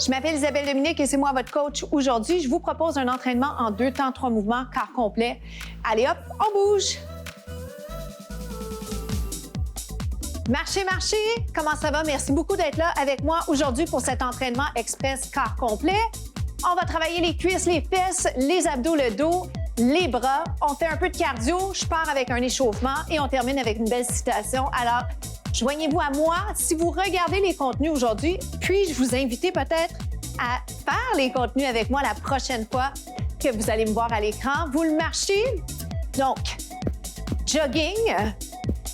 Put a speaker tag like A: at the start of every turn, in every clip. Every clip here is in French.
A: Je m'appelle Isabelle Dominique et c'est moi votre coach. Aujourd'hui, je vous propose un entraînement en 2 temps, 3 mouvements, corps complet. Allez hop, on bouge! Marchez, marchez! Comment ça va? Merci beaucoup d'être là avec moi aujourd'hui pour cet entraînement express corps complet. On va travailler les cuisses, les fesses, les abdos, le dos, les bras. On fait un peu de cardio. Je pars avec un échauffement et on termine avec une belle citation. Alors, joignez-vous à moi. Si vous regardez les contenus aujourd'hui, puis-je vous inviter peut-être à faire les contenus avec moi la prochaine fois que vous allez me voir à l'écran. Vous le marchez. Donc, jogging,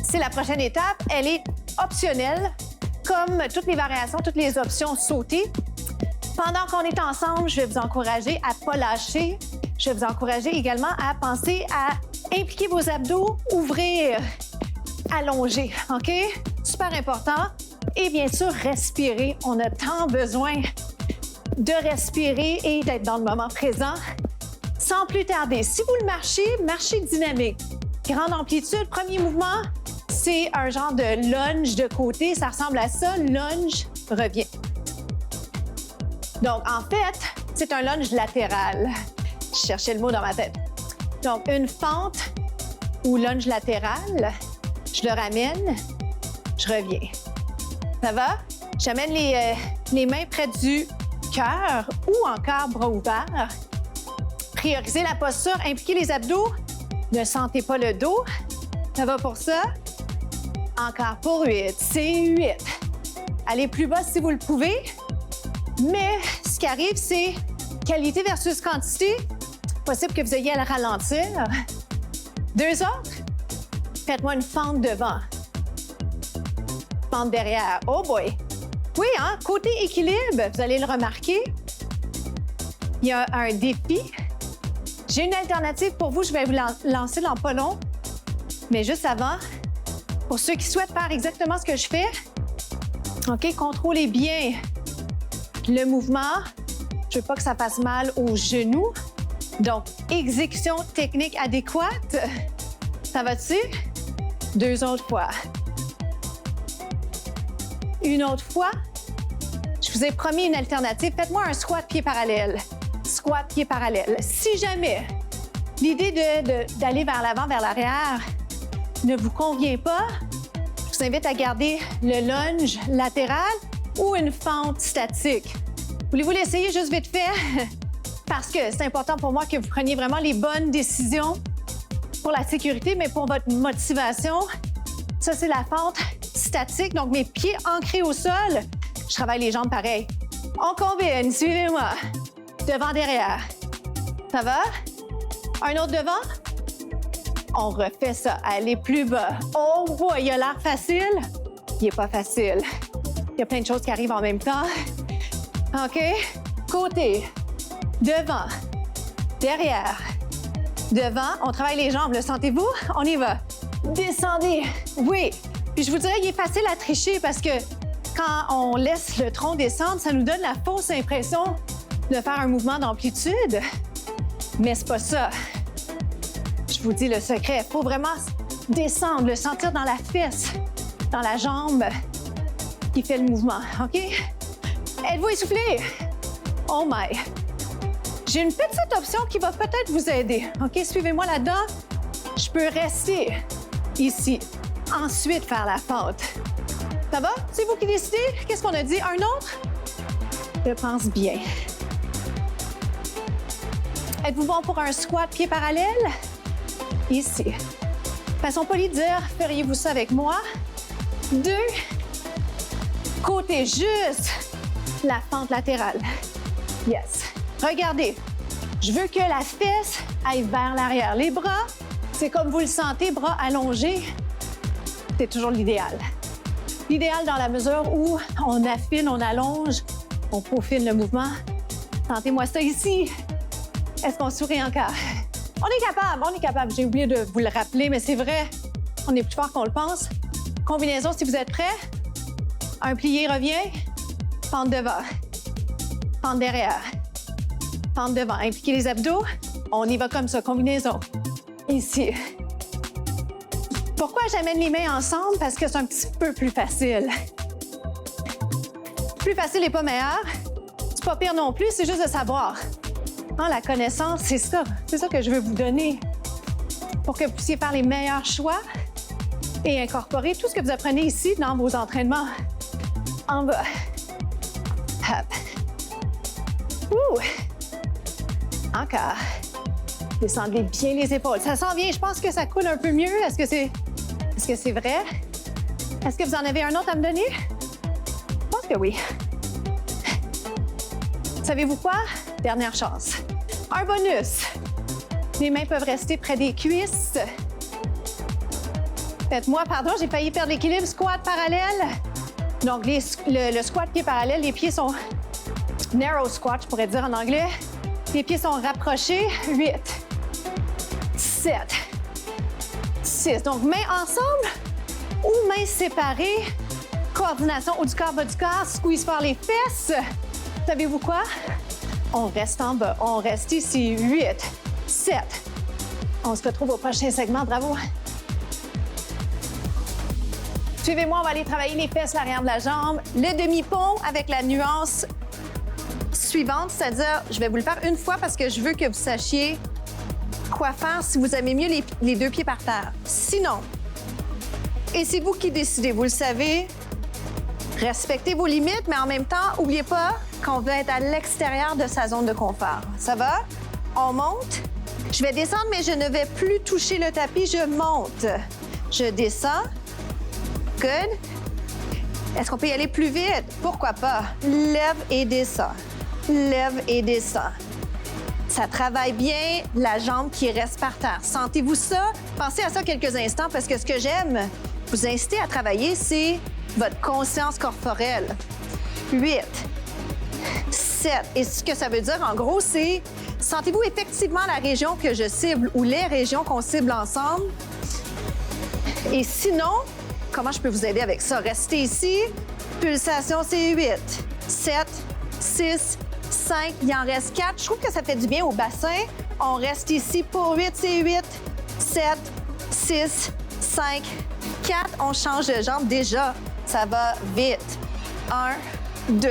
A: c'est la prochaine étape. Elle est optionnelle, comme toutes les variations, toutes les options sautées. Pendant qu'on est ensemble, je vais vous encourager à ne pas lâcher. Je vais vous encourager également à penser à impliquer vos abdos, ouvrir, allonger, OK? Super important. Et bien sûr, respirer. On a tant besoin de respirer et d'être dans le moment présent. Sans plus tarder, si vous le marchez, marchez dynamique. Grande amplitude, premier mouvement, c'est un genre de lunge de côté. Ça ressemble à ça, lunge, revient. Donc, en fait, c'est un lunge latéral. Je cherchais le mot dans ma tête. Donc, une fente ou lunge latéral. Je le ramène, je reviens. Ça va? J'amène les mains près du cœur ou encore bras ouverts. Priorisez la posture, impliquez les abdos. Ne sentez pas le dos. Ça va pour ça? Encore pour 8. C'est 8. Allez plus bas si vous le pouvez. Mais ce qui arrive, c'est qualité versus quantité. Possible que vous ayez à le ralentir. 2 autres. Faites-moi une fente devant. Fente derrière. Oh boy! Oui, hein? Côté équilibre, vous allez le remarquer. Il y a un défi. J'ai une alternative pour vous. Je vais vous lancer dans pas long. Mais juste avant, pour ceux qui souhaitent faire exactement ce que je fais, OK, contrôlez bien le mouvement. Je ne veux pas que ça fasse mal aux genoux. Donc, exécution technique adéquate. Ça va-tu? 2 autres fois. Une autre fois. Je vous ai promis une alternative. Faites-moi un squat pied parallèle. Squat pied parallèle. Si jamais l'idée d'aller vers l'avant, vers l'arrière ne vous convient pas, je vous invite à garder le lunge latéral ou une fente statique. Voulez-vous l'essayer juste vite fait? Parce que c'est important pour moi que vous preniez vraiment les bonnes décisions pour la sécurité, mais pour votre motivation. Ça, c'est la fente statique, donc mes pieds ancrés au sol. Je travaille les jambes pareil. On combine, suivez-moi. Devant, derrière. Ça va? Un autre devant? On refait ça. Allez plus bas. Oh boy, il a l'air facile. Il n'est pas facile. Il y a plein de choses qui arrivent en même temps. OK? Côté. Devant. Derrière. Devant. On travaille les jambes. Le sentez-vous? On y va. Descendez. Oui. Puis je vous dirais, il est facile à tricher parce que quand on laisse le tronc descendre, ça nous donne la fausse impression de faire un mouvement d'amplitude. Mais c'est pas ça. Je vous dis le secret. Il faut vraiment descendre, le sentir dans la fesse, dans la jambe qui fait le mouvement. OK? Êtes-vous essoufflé? Oh my! J'ai une petite option qui va peut-être vous aider. OK? Suivez-moi là-dedans. Je peux rester ici. Ensuite, faire la fente. Ça va? C'est vous qui décidez? Qu'est-ce qu'on a dit? Un autre? Je pense bien. Êtes-vous bon pour un squat pied parallèle? Ici. Façon polie de dire, feriez-vous ça avec moi? 2. Côté juste. La fente latérale. Yes. Regardez. Je veux que la fesse aille vers l'arrière. Les bras, c'est comme vous le sentez, bras allongés. C'est toujours l'idéal. L'idéal dans la mesure où on affine, on allonge, on peaufine le mouvement. Sentez-moi ça ici. Est-ce qu'on sourit encore? On est capable. J'ai oublié de vous le rappeler, mais c'est vrai, on est plus fort qu'on le pense. Combinaison, si vous êtes prêts. Un plié revient, fente devant, fente derrière, fente devant. Impliquez les abdos, on y va comme ça, combinaison. Ici. Pourquoi j'amène les mains ensemble? Parce que c'est un petit peu plus facile. Plus facile et pas meilleur. C'est pas pire non plus, c'est juste de savoir. Hein, la connaissance, c'est ça. C'est ça que je veux vous donner pour que vous puissiez faire les meilleurs choix et incorporer tout ce que vous apprenez ici dans vos entraînements. En bas. Hop. Ouh. Encore. Descendez bien les épaules. Ça s'en vient, je pense que ça coule un peu mieux. Est-ce que c'est vrai? Est-ce que vous en avez un autre à me donner? Je pense que oui. Savez-vous quoi? Dernière chance. Un bonus. Les mains peuvent rester près des cuisses. Faites-moi, pardon, j'ai failli perdre l'équilibre. Squat parallèle. Donc, le squat pied parallèle, les pieds sont narrow squat, je pourrais dire en anglais. Les pieds sont rapprochés. 8, 7, 6. Donc, mains ensemble ou mains séparées. Coordination haut du corps, bas du corps. Squeeze fort les fesses. Savez-vous quoi? On reste en bas. On reste ici. 8, 7. On se retrouve au prochain segment. Bravo. Suivez-moi, on va aller travailler les fesses, l'arrière de la jambe. Le demi-pont avec la nuance suivante, c'est-à-dire, je vais vous le faire une fois parce que je veux que vous sachiez quoi faire si vous aimez mieux les deux pieds par terre. Sinon, et c'est vous qui décidez, vous le savez, respectez vos limites, mais en même temps, n'oubliez pas qu'on veut être à l'extérieur de sa zone de confort. Ça va? On monte. Je vais descendre, mais je ne vais plus toucher le tapis. Je monte. Je descends. Good. Est-ce qu'on peut y aller plus vite? Pourquoi pas? Lève et descends. Lève et descends. Ça travaille bien la jambe qui reste par terre. Sentez-vous ça? Pensez à ça quelques instants parce que ce que j'aime vous inciter à travailler, c'est votre conscience corporelle. 8, 7. Et ce que ça veut dire, en gros, c'est sentez-vous effectivement la région que je cible ou les régions qu'on cible ensemble? Et sinon, comment je peux vous aider avec ça? Restez ici. Pulsation, c'est 8, 7, 6, 5. Il en reste 4. Je trouve que ça fait du bien au bassin. On reste ici pour 8, c'est 8, 7, 6, 5, 4. On change de jambe déjà. Ça va vite. 1, 2.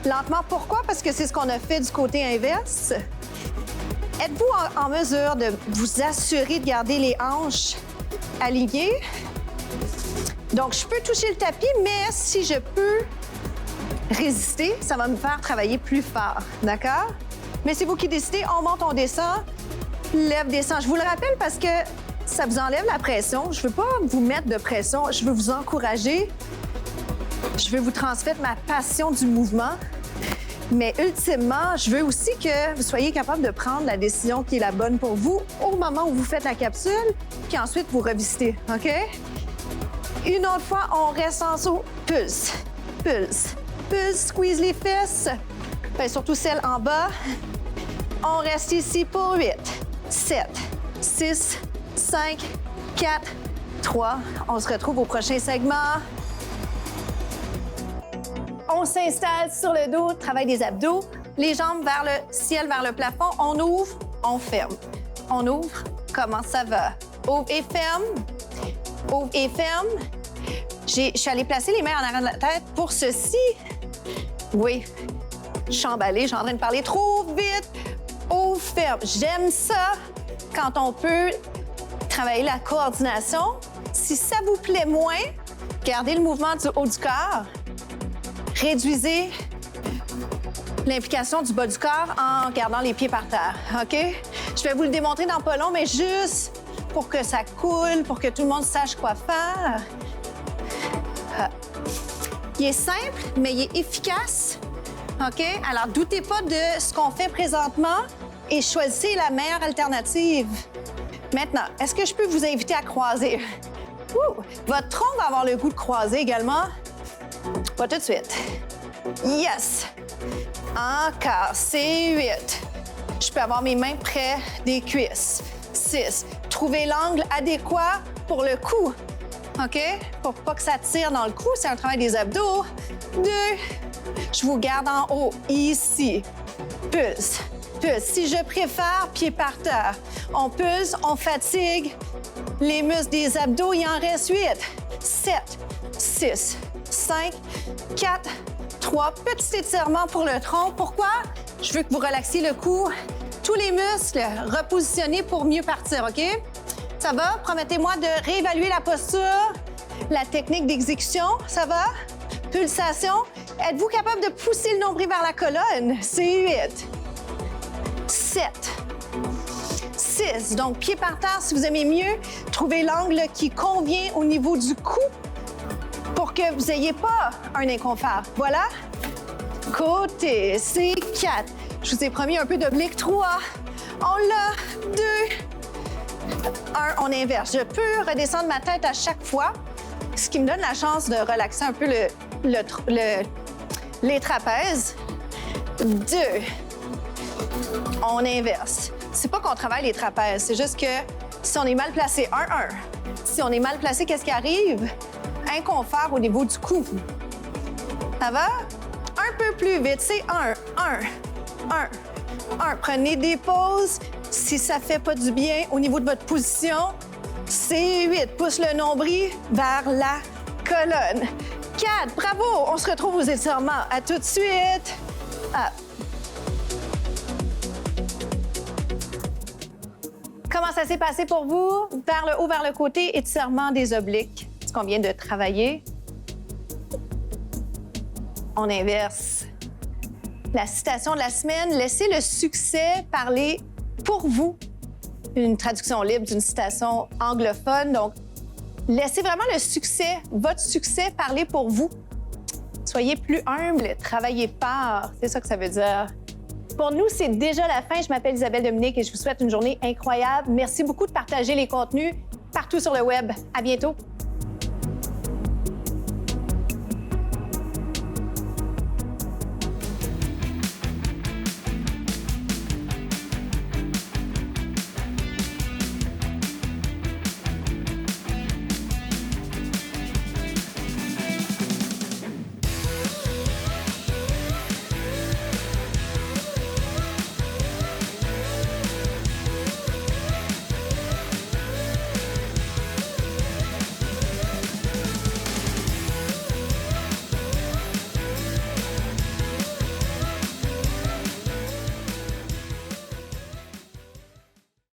A: Lentement, pourquoi? Parce que c'est ce qu'on a fait du côté inverse. Êtes-vous en mesure de vous assurer de garder les hanches alignées? Donc, je peux toucher le tapis, mais si je peux résister, ça va me faire travailler plus fort. D'accord? Mais c'est vous qui décidez. On monte, on descend. Lève, descend. Je vous le rappelle parce que ça vous enlève la pression. Je ne veux pas vous mettre de pression. Je veux vous encourager. Je veux vous transmettre ma passion du mouvement. Mais ultimement, je veux aussi que vous soyez capable de prendre la décision qui est la bonne pour vous au moment où vous faites la capsule, puis ensuite vous revisitez. OK? Une autre fois, on reste en saut. Pulse, pulse, pulse, squeeze les fesses. Bien, surtout celles en bas. On reste ici pour 8, 7, 6, 5, 4, 3. On se retrouve au prochain segment. On s'installe sur le dos, travail des abdos. Les jambes vers le ciel, vers le plafond. On ouvre, on ferme. On ouvre. Comment ça va? Ouvre et ferme. Ouvre et ferme. Je suis allée placer les mains en arrière de la tête pour ceci. Oui, je suis emballée, je suis en train de parler trop vite. Ouvre, ferme. J'aime ça quand on peut travailler la coordination. Si ça vous plaît moins, gardez le mouvement du haut du corps. Réduisez l'implication du bas du corps en gardant les pieds par terre. OK? Je vais vous le démontrer dans pas long, mais juste pour que ça coule, pour que tout le monde sache quoi faire. Il est simple, mais il est efficace. OK? Alors, doutez pas de ce qu'on fait présentement et choisissez la meilleure alternative. Maintenant, est-ce que je peux vous inviter à croiser? Votre tronc va avoir le goût de croiser également. Pas tout de suite. Yes! Encore, c'est 8. Je peux avoir mes mains près des cuisses. 6. Trouvez l'angle adéquat pour le cou. OK? Pour pas que ça tire dans le cou, c'est un travail des abdos. 2. Je vous garde en haut, ici. Pulse, pulse. Si je préfère, pied par terre. On pulse, on fatigue les muscles des abdos. Il en reste 8, 7, 6, 5, 4, 3. Petit étirement pour le tronc. Pourquoi? Je veux que vous relaxiez le cou. Tous les muscles repositionnés pour mieux partir, OK? Ça va? Promettez-moi de réévaluer la posture, la technique d'exécution. Ça va? Pulsation. Êtes-vous capable de pousser le nombril vers la colonne? C'est 8. 7. 6. Donc, pied par terre, si vous aimez mieux, trouvez l'angle qui convient au niveau du cou pour que vous n'ayez pas un inconfort. Voilà. Côté, c'est 4. Je vous ai promis un peu d'oblique. 3. On l'a. 2. 1. On inverse. Je peux redescendre ma tête à chaque fois, ce qui me donne la chance de relaxer un peu les trapèzes. 2. On inverse. C'est pas qu'on travaille les trapèzes, c'est juste que si on est mal placé, 1. Si on est mal placé, qu'est-ce qui arrive? Inconfort au niveau du cou. Ça va? Un peu plus vite, c'est 1. Prenez des pauses. Si ça fait pas du bien au niveau de votre position, c'est 8. Pousse le nombril vers la colonne. 4. Bravo! On se retrouve aux étirements. À tout de suite. Up. Comment ça s'est passé pour vous? Vers le haut, vers le côté, étirement des obliques. Ce qu'on vient de travailler. On inverse. La citation de la semaine, laissez le succès parler pour vous. Une traduction libre d'une citation anglophone. Donc, laissez vraiment le succès, votre succès parler pour vous. Soyez plus humble, travaillez fort. C'est ça que ça veut dire. Pour nous, c'est déjà la fin. Je m'appelle Isabelle Dominique et je vous souhaite une journée incroyable. Merci beaucoup de partager les contenus partout sur le web. À bientôt.